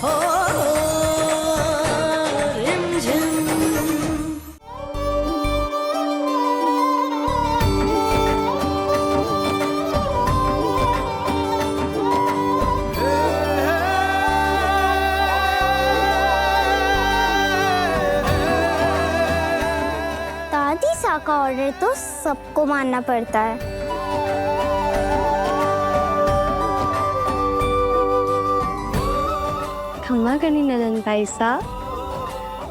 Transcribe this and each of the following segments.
हो रिमझिम। दादी सा का ऑर्डर तो सबको मानना पड़ता है। क्षमा करनी नदन भाई साहब,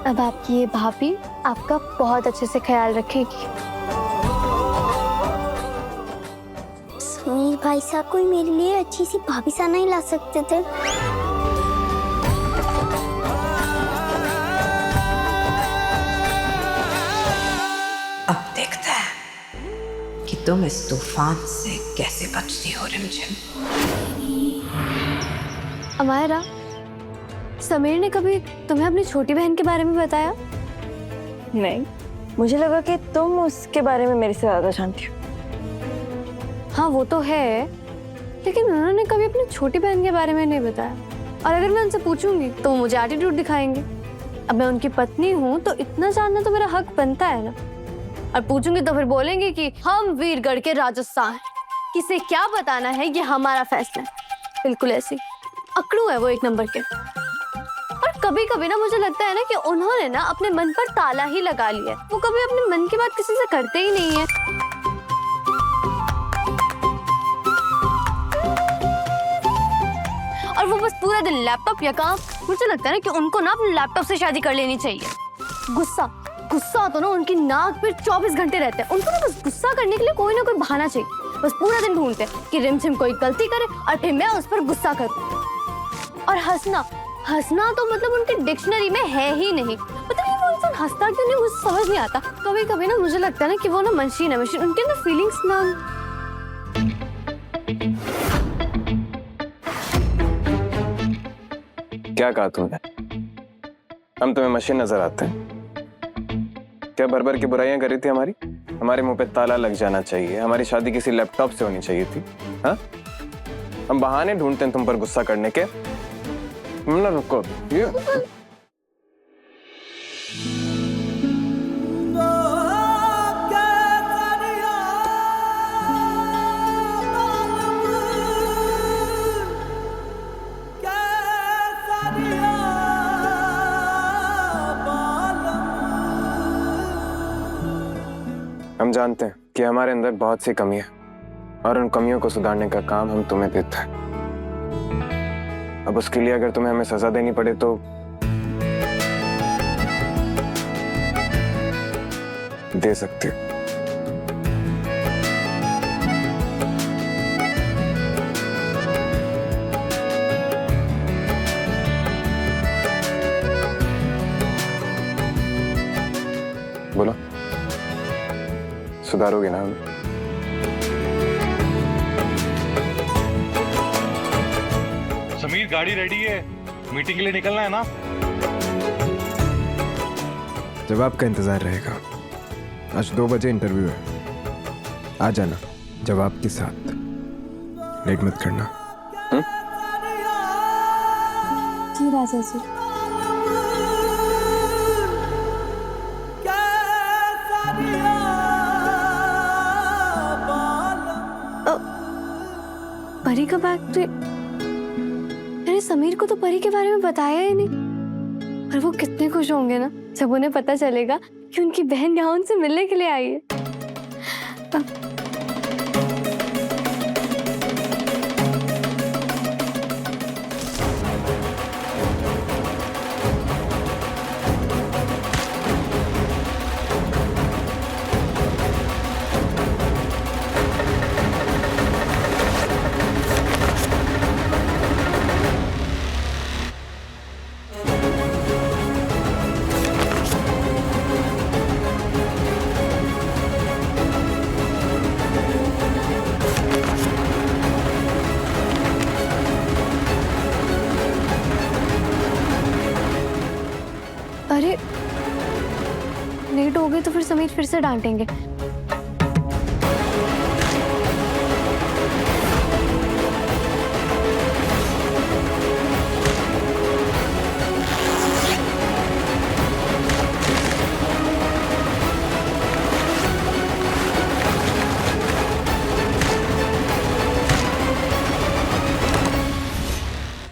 अब आपकी ये भाभी आपका बहुत अच्छे से ख्याल रखेगी। समीर भाई साहब कोई मेरे लिए अच्छी सी भाभी सा नहीं ला सकते थे? अब देखते हैं कि तुम इस तूफान से कैसे बचती हो रिमझिम। अमायरा, समीर ने कभी तुम्हें अपनी छोटी बहन के बारे में बताया? नहीं, मुझे लगा कि तुम उसके बारे में मेरे से ज्यादा जानती हो। हाँ वो तो है, लेकिन उन्होंने कभी अपनी छोटी बहन के बारे में नहीं बताया। और अगर मैं उनसे पूछूंगी तो वो मुझे एटीट्यूड दिखाएंगे। अब मैं उनकी पत्नी हूँ तो इतना जानना तो मेरा हक बनता है ना। और पूछूंगी तो फिर बोलेंगे कि हम वीरगढ़ के राजस्थान, किसे क्या बताना है ये हमारा फैसला है। बिल्कुल ऐसी अकड़ू है वो एक नंबर के। और कभी कभी ना मुझे लगता है ना कि उन्होंने ना अपने मन पर ताला ही लगा लिया है। वो कभी अपने मन की बात किसी से करते ही नहीं है। और वो बस पूरा दिन लैपटॉप या काम। मुझे लगता है ना कि उनको ना अपने लैपटॉप से शादी कर लेनी चाहिए। गुस्सा गुस्सा तो ना उनकी नाक पे 24 घंटे रहते हैं। उनको ना बस गुस्सा करने के लिए कोई ना कोई बहाना चाहिए। बस पूरा दिन ढूंढते हैं कि रिमझिम कोई गलती करे और फिर मैं उस पर गुस्सा करूं। और हंसना हंसना तो मतलब उनकी डिक्शनरी में है ही नहीं। पता नहीं वो इंसान हंसता क्यों नहीं, मुझे समझ नहीं आता। कभी कभी ना मुझे लगता है ना कि वो ना मशीन है, मशीन। उनके अंदर फीलिंग्स ना। क्या कहा तुमने? हम तुम्हें मशीन नजर आते हैं क्या? भर भर की बुराइयां करी थी हमारी। हमारे मुंह पे ताला लग जाना चाहिए, हमारी शादी किसी लैपटॉप से होनी चाहिए थी। हाँ, हम बहाने ढूंढते हैं तुम पर गुस्सा करने के। ना रुको, ये हम जानते हैं कि हमारे अंदर बहुत सी कमियां और उन कमियों को सुधारने का काम हम तुम्हें देते हैं। अब उसके लिए अगर तुम्हें हमें सजा देनी पड़े तो दे सकते हो। बोलो, सुधारोगे ना हमें? समीर, गाड़ी रेडी है, मीटिंग के लिए निकलना है ना? जवाब का इंतजार रहेगा। आज 2 बजे इंटरव्यू है, आ जाना जवाब के साथ। लेट मत करना। जी राजा जी। परी का बैग तो मैंने समीर को तो परी के बारे में बताया ही नहीं। और वो कितने खुश होंगे ना जब उन्हें पता चलेगा कि उनकी बहन यहाँ उनसे मिलने के लिए आई है। अरे लेट हो गए तो फिर समीर फिर से डांटेंगे।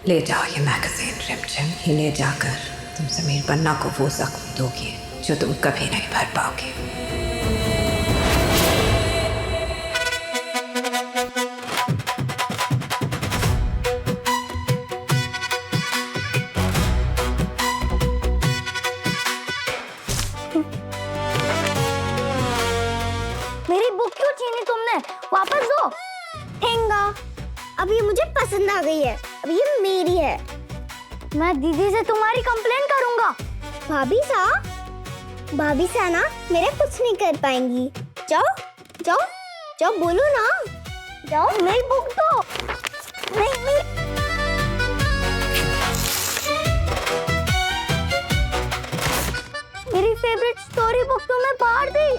ले जाओ ये मैगजीन रिमझिम, ही ले जाकर तुम समीर बन्ना को वो जख्म दोगे जो तुम कभी नहीं भर पाओगे। मेरी बुक क्यों छीनी तुमने? वापस दो। ठेंगा, अब ये मुझे पसंद आ गई है, अब ये मेरी है। मैं दीदी से तुम्हारी कंप्लेन करूंगा। भाभी सा ना मेरे कुछ नहीं कर पाएंगी। जाओ जाओ जाओ, बोलो ना, जाओ। मेरी बुक दो। नहीं। मेरी फेवरेट स्टोरी बुक तो मैं फाड़ दी,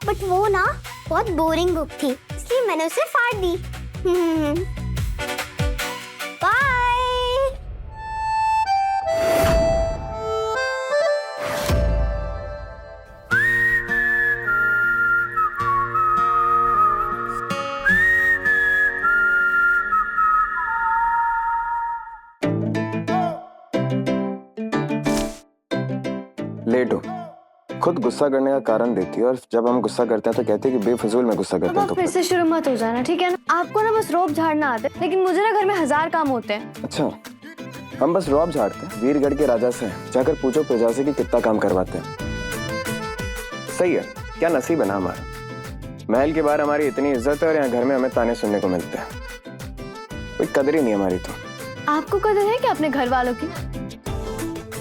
बट वो ना बहुत बोरिंग बुक थी, इसलिए मैंने उसे फाड़ दी। बाय। लेट हो, खुद गुस्सा करने का कारण देती है, और जब हम गुस्सा करते हैं तो कहती है कि बेफजूल में गुस्सा करते अब हैं। आप तो फिर से शुरू मत हो जाना, ठीक है ना? आपको ना बस रोब झाड़ना आता है, लेकिन मुझे ना घर में 1000 काम होते हैं। अच्छा, हम बस रौब झाड़ते हैं। वीरगढ़ के राजा से जाकर पूछो प्रजा से कि कितना काम करवाते हैं। सही है, क्या नसीब है ना हमारा। महल के बाहर हमारी इतनी इज्जत है और यहाँ घर में हमें ताने सुनने को मिलते हैं। कोई कदर ही नहीं हमारी। तो आपको कदर है क्या अपने घर वालों की,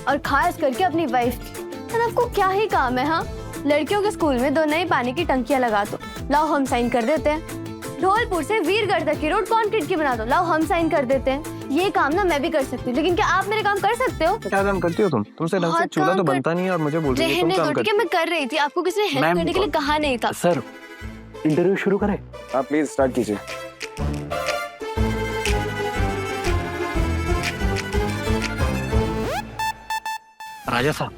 और खास करके अपनी वाइफ की? आपको क्या ही काम है? हाँ, लड़कियों के स्कूल में 2 नई पानी की टंकियां लगा दो, लाओ हम साइन कर देते हैं। धौलपुर से वीरगढ़ तक की रोड कंक्रीट की बना दो, लाओ हम साइन कर देते हैं। ये काम ना मैं भी कर सकती हूँ, लेकिन क्या आप मेरे काम कर सकते हो? क्या काम करती हो तुम? तुमसे ढंग से चूल्हा तो बनता नहीं है और मुझे बोल रही हो तुम काम रहने दो, मैं कर रही थी। आपको किसी ने हेल्प करने के लिए कहा नहीं था। सर, इंटरव्यू शुरू करें? आप प्लीज स्टार्ट कीजिए। राजा साहब,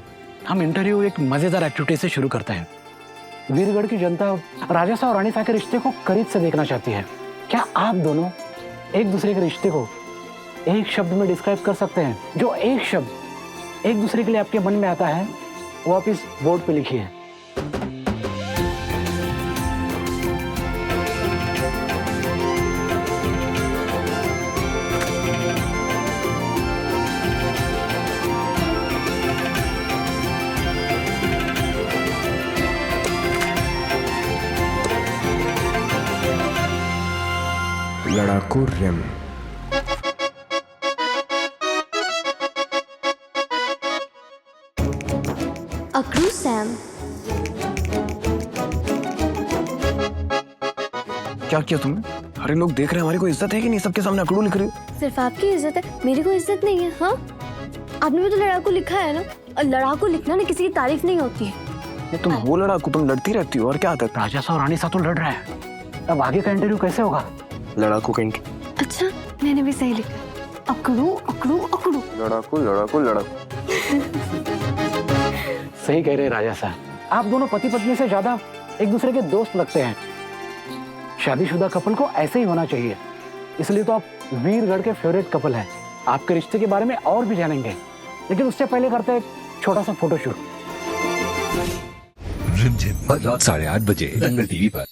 हम इंटरव्यू एक मजेदार एक्टिविटी से शुरू करते हैं। वीरगढ़ की जनता राजा साहब और रानी साहब के रिश्ते को करीब से देखना चाहती है। क्या आप दोनों एक दूसरे के रिश्ते को एक शब्द में डिस्क्राइब कर सकते हैं? जो एक शब्द एक दूसरे के लिए आपके मन में आता है वो आप इस बोर्ड पे लिखिए। लड़ाकू रिम। अकड़ू सैम। क्या किया तुमने? अरे लोग देख रहे हैं, हमारी कोई इज्जत है कि नहीं? सबके सामने अकड़ू लिख रही हो। सिर्फ आपकी इज्जत है, मेरी कोई इज्जत नहीं है। हाँ, आपने भी तो लड़ाकू लिखा है ना, और लड़ाकू लिखना ना किसी की तारीफ नहीं होती है। ये तुम हो लड़ाकू, तुम लड़ती रहती हो और क्या आता है? राजा साहब और रानी साहब तो लड़ रहे हैं, अब आगे का इंटरव्यू कैसे होगा? लड़ाकू का इंटरव्यू। अच्छा, मैंने भी सही लिखा, अकड़ू अकड़ू अकड़ू। लड़ाकू लड़ाकू लड़ाकू। सही कह रहे हैं राजा साहब, आप दोनों पति पत्नी से ज्यादा एक दूसरे के दोस्त लगते हैं। शादीशुदा कपल को ऐसे ही होना चाहिए, इसलिए तो आप वीरगढ़ के फेवरेट कपल हैं। आपके रिश्ते के बारे में और भी जानेंगे, लेकिन उससे पहले करते हैं एक छोटा सा फोटोशूट। रिमझिम रात 8:30 बजे दंगल टीवी पर।